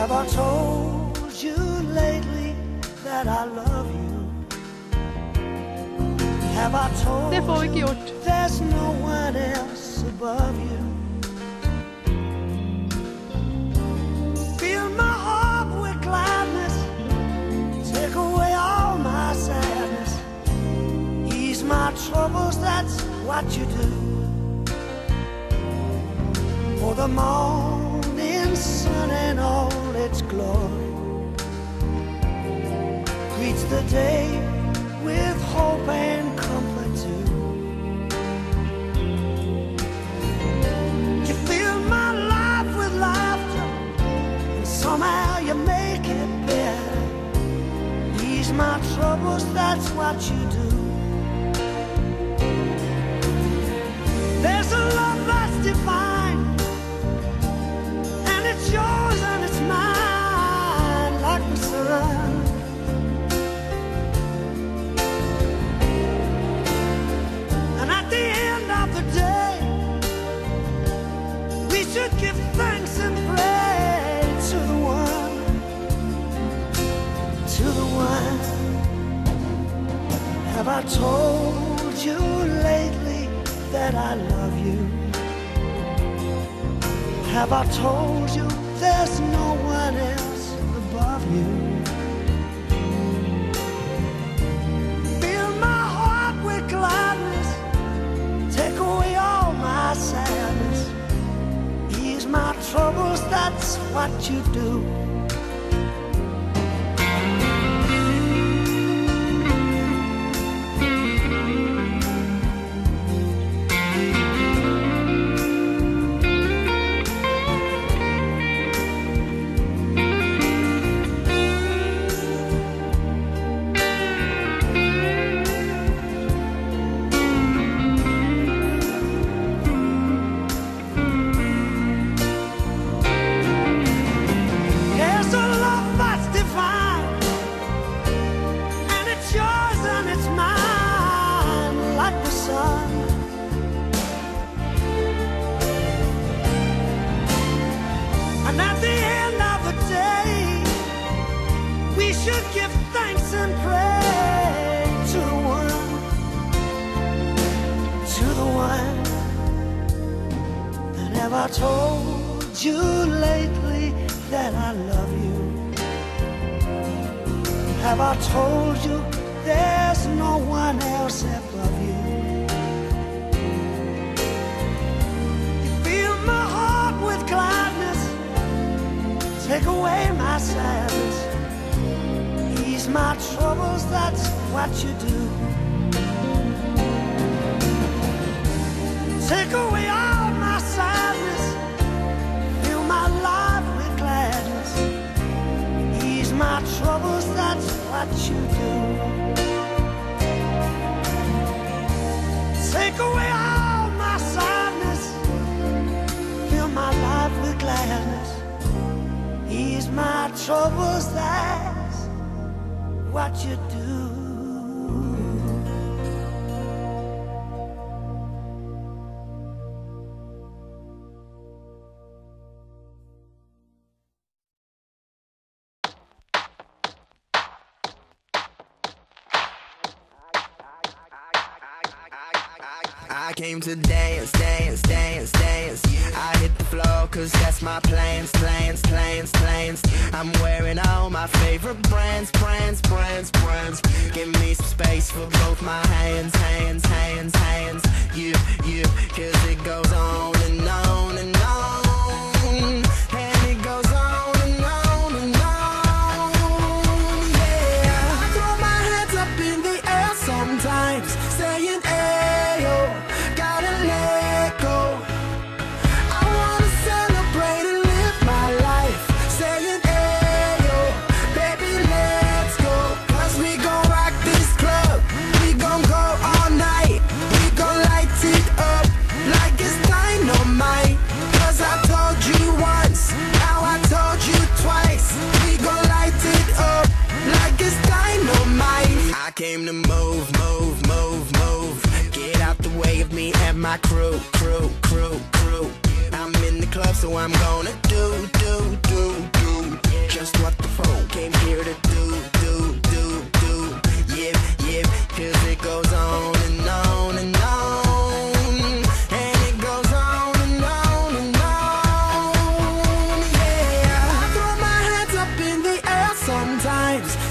Have I told you lately that I love you? Have I told Det får vi ikke you gjort. there's no one else above you? Fill my heart with gladness, take away all my sadness, ease my troubles, that's what you do. For the morning sun and all its glory greets the day with hope and comfort too. You fill my life with laughter, and somehow you make it better. Ease my troubles, that's what you do. There's a love that's divine, and it's yours and it's mine, like the sun. And at the end of the day, we should give thanks and praise to the one, to the one. Have I told you lately that I love you? Have I told you there's no one else above you? Fill my heart with gladness, take away all my sadness, ease my troubles, that's what you do. There's a love that's divine, and it's yours and it's mine, like the sun. And at the end of the day, we should give thanks and praise to the one, to the one. And have I told you lately that I love you? Have I told you there's no one else above you? You fill my heart with gladness, take away my sadness, ease my troubles, that's what you do. Take away all my sadness, fill my life with gladness, ease my troubles, that's what you do. Take away all my sadness, fill my life with gladness, ease my troubles, that's what you do. I came to dance, dance, dance, dance. I hit the floor cause that's my plans, plans, plans, plans. I'm wearing all my favorite brands, brands, brands, brands. Give me some space for both my hands, hands, hands, hands. You, cause it goes on and on and on. And it goes on and on and on. Yeah, I throw my hands up in the air sometimes, saying ayo, gotta let go. I wanna celebrate and live my life, saying ayo, baby let's go. Cause we gon' rock this club, we gon' go all night, we gon' light it up like it's dynamite. Cause I told you once, now I told you twice, we gon' light it up like it's dynamite. I came to move, move, move, move. Get out the way of me and my crew, crew, crew, crew. I'm in the club, so I'm gonna do. waves